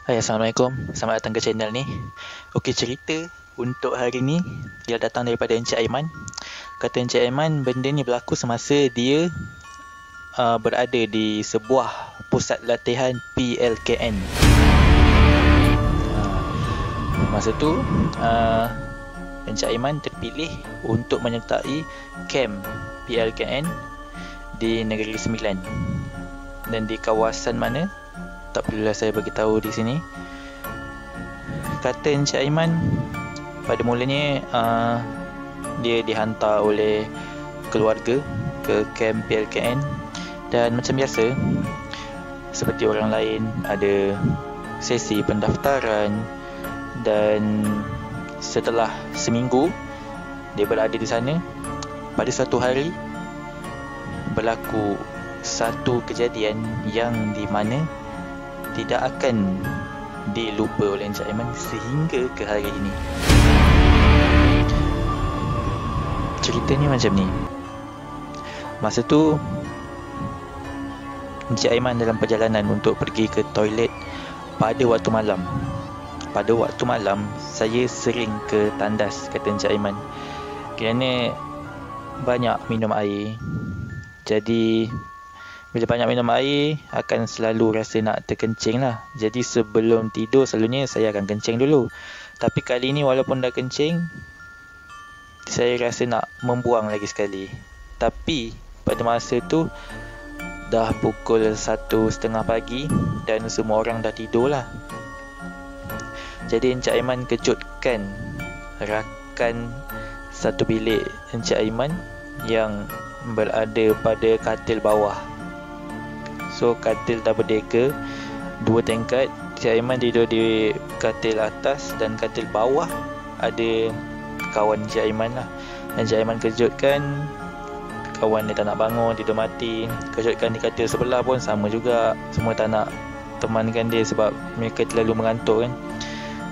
Hai, Assalamualaikum. Selamat datang ke channel ni. Okey, cerita untuk hari ni dia datang daripada Encik Aiman. Kata Encik Aiman, benda ni berlaku semasa dia berada di sebuah pusat latihan PLKN. Masa tu Encik Aiman terpilih untuk menyertai kem PLKN di Negeri Sembilan. Dan di kawasan mana, tak perlulah saya bagi tahu di sini. Kata Encik Aiman, pada mulanya dia dihantar oleh keluarga ke kem PLKN, dan macam biasa, seperti orang lain, ada sesi pendaftaran. Dan setelah seminggu dia berada di sana, pada suatu hari berlaku satu kejadian yang di mana tidak akan dilupa oleh Encik Aiman sehingga ke hari ini. Ceritanya macam ni. Masa tu Encik Aiman dalam perjalanan untuk pergi ke toilet pada waktu malam. Pada waktu malam, saya sering ke tandas, kata Encik Aiman, kerana banyak minum air. Jadi bila banyak minum air, akan selalu rasa nak terkencing lah. Jadi sebelum tidur selalunya saya akan kencing dulu. Tapi kali ni walaupun dah kencing, saya rasa nak membuang lagi sekali. Tapi pada masa tu dah pukul 1:30 pagi dan semua orang dah tidur lah. Jadi Encik Aiman kejutkan rakan satu bilik Encik Aiman yang berada pada katil bawah. So katil dah berdeka 2 tingkat. Encik Aiman tidur di katil atas dan katil bawah ada kawan Encik Aiman lah. Encik Aiman kejutkan, kawan dia tak nak bangun, tidur mati. Kejutkan di katil sebelah pun sama juga, semua tak nak temankan dia sebab mereka terlalu mengantuk kan.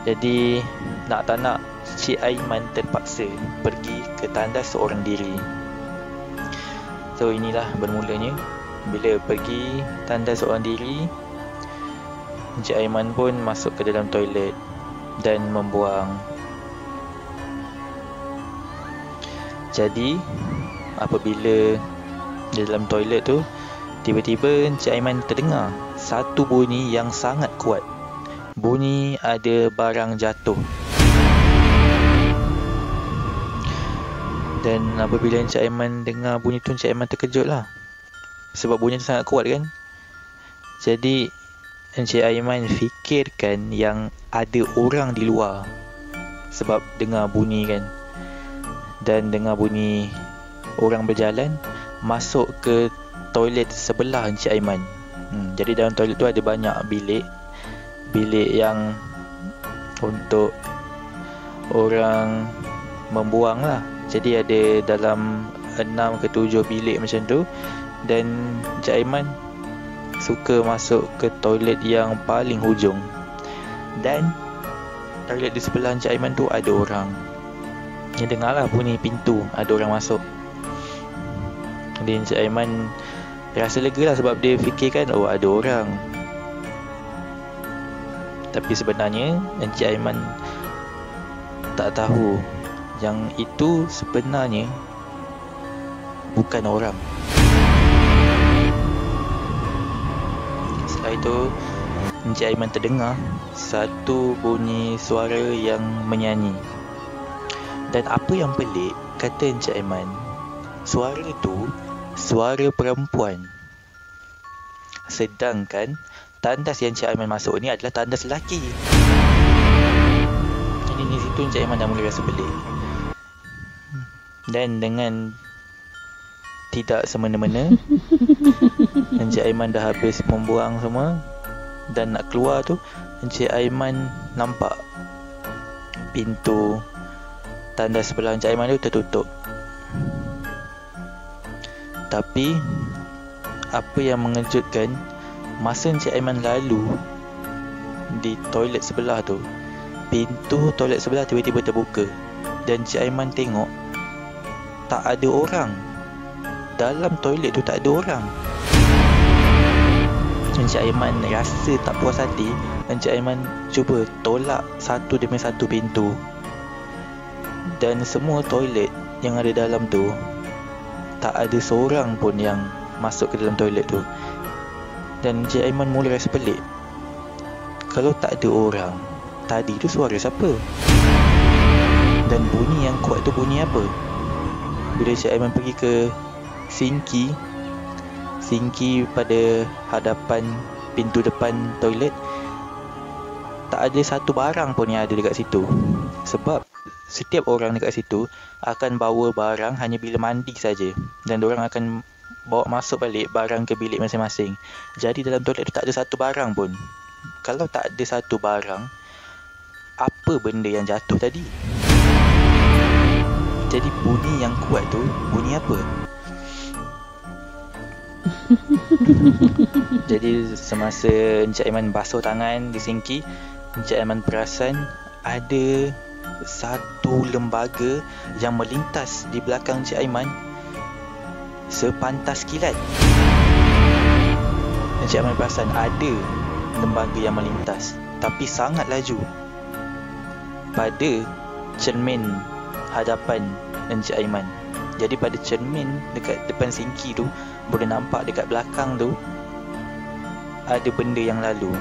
Jadi nak tak nak, Encik Aiman terpaksa pergi ke tandas seorang diri. So inilah bermulanya. Bila pergi tandas seorang diri, Encik Aiman pun masuk ke dalam toilet dan membuang. Jadi apabila di dalam toilet tu, tiba-tiba Encik Aiman terdengar satu bunyi yang sangat kuat. Bunyi ada barang jatuh. Dan apabila Encik Aiman dengar bunyi tu, Encik Aiman terkejut lah, sebab bunyi tu sangat kuat kan. Jadi Encik Aiman fikirkan yang ada orang di luar, sebab dengar bunyi kan. Dan dengar bunyi orang berjalan masuk ke toilet sebelah Encik Aiman. Jadi dalam toilet tu ada banyak bilik yang untuk orang membuang lah. Jadi ada dalam 6 ke 7 bilik macam tu. Dan Encik Aiman suka masuk ke toilet yang paling hujung. Dan toilet di sebelah Encik Aiman tu ada orang. Dia dengar lah bunyi pintu, ada orang masuk. Jadi Encik Aiman rasa lega lah sebab dia fikirkan, oh ada orang. Tapi sebenarnya Encik Aiman tak tahu yang itu sebenarnya bukan orang. Setelah itu Encik Aiman terdengar satu bunyi suara yang menyanyi. Dan apa yang pelik, kata Encik Aiman, suara itu suara perempuan. Sedangkan tandas yang Encik Aiman masuk ni adalah tandas lelaki. Jadi di situ Encik Aiman dah mula rasa pelik. Dan dengan tidak semena-mena, Encik Aiman dah habis membuang semua dan nak keluar tu, Encik Aiman nampak pintu tandas sebelah Encik Aiman tu tertutup. Tapi apa yang mengejutkan, masa Encik Aiman lalu di toilet sebelah tu, pintu toilet sebelah tiba-tiba terbuka. Dan Encik Aiman tengok tak ada orang. Dalam toilet tu tak ada orang. Encik Aiman rasa tak puas hati, Encik Aiman cuba tolak satu demi satu pintu, dan semua toilet yang ada dalam tu tak ada seorang pun yang masuk ke dalam toilet tu. Dan Encik Aiman mula rasa pelik, kalau tak ada orang, tadi tu suara siapa? Dan bunyi yang kuat tu bunyi apa? Bila Encik Aiman pergi ke sinki pada hadapan pintu depan toilet, tak ada satu barang pun yang ada dekat situ. Sebab setiap orang dekat situ akan bawa barang hanya bila mandi saja, dan diorang akan bawa masuk balik barang ke bilik masing-masing. Jadi dalam toilet tu tak ada satu barang pun. Kalau tak ada satu barang, apa benda yang jatuh tadi? Jadi bunyi yang kuat tu bunyi apa? Jadi semasa Encik Aiman basuh tangan di sinki, Encik Aiman perasan ada satu lembaga yang melintas di belakang Encik Aiman sepantas kilat. Encik Aiman perasan ada lembaga yang melintas, tapi sangat laju, pada cermin hadapan Encik Aiman. Jadi pada cermin dekat depan sinki tu, boleh nampak dekat belakang tu ada benda yang lalu.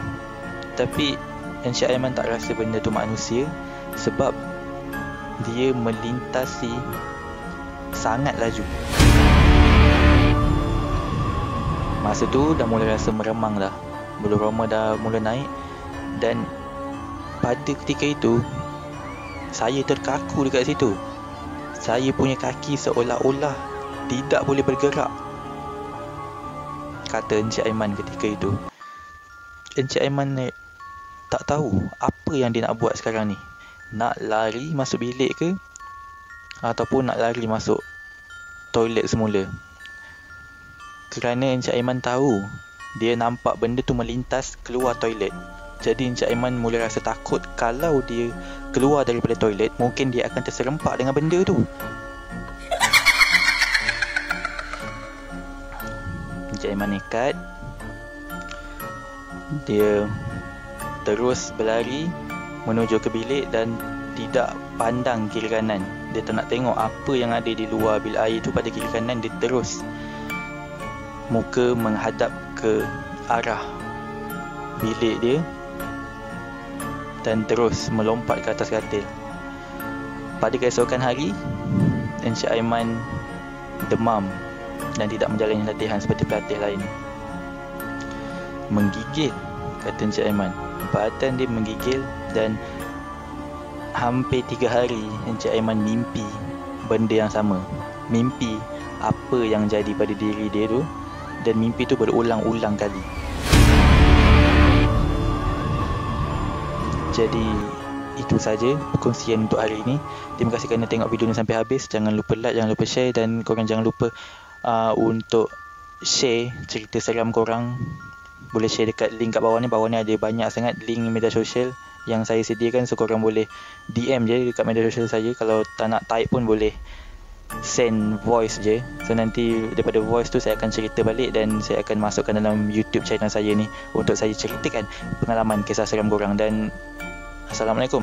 Tapi Encik Aiman tak rasa benda tu manusia, sebab dia melintasi sangat laju. Masa tu dah mula rasa meremang dah, bulu roma dah mula naik. Dan pada ketika itu, saya terkaku dekat situ. Saya punya kaki seolah-olah tidak boleh bergerak, kata Encik Aiman ketika itu. Encik Aiman tak tahu apa yang dia nak buat sekarang ni. Nak lari masuk bilik ke, ataupun nak lari masuk toilet semula. Kerana Encik Aiman tahu dia nampak benda tu melintas keluar toilet. Jadi Encik Aiman mula rasa takut kalau dia keluar daripada toilet, mungkin dia akan terserempak dengan benda tu. Encik Aiman nekat. Dia terus berlari menuju ke bilik dan tidak pandang kiri kanan. Dia tak nak tengok apa yang ada di luar bilik air tu pada kiri kanan. Dia terus muka menghadap ke arah bilik dia dan terus melompat ke atas katil. Pada keesokan hari, Encik Aiman demam dan tidak menjalani latihan seperti pelatih lain. Menggigil, kata Encik Aiman. Badan dia menggigil, dan hampir 3 hari Encik Aiman mimpi benda yang sama. Mimpi apa yang jadi pada diri dia tu, dan mimpi tu berulang-ulang kali. Jadi itu saja perkongsian untuk hari ini. Terima kasih kerana tengok video ni sampai habis. Jangan lupa like, jangan lupa share, dan korang jangan lupa untuk share cerita seram korang. Boleh share dekat link kat bawah ni. Bawah ni ada banyak sangat link media sosial yang saya sediakan, so korang boleh DM je dekat media sosial saya. Kalau tak nak type pun boleh send voice je. So nanti daripada voice tu saya akan cerita balik, dan saya akan masukkan dalam YouTube channel saya ni untuk saya ceritakan pengalaman kisah seram korang. Dan Assalamualaikum.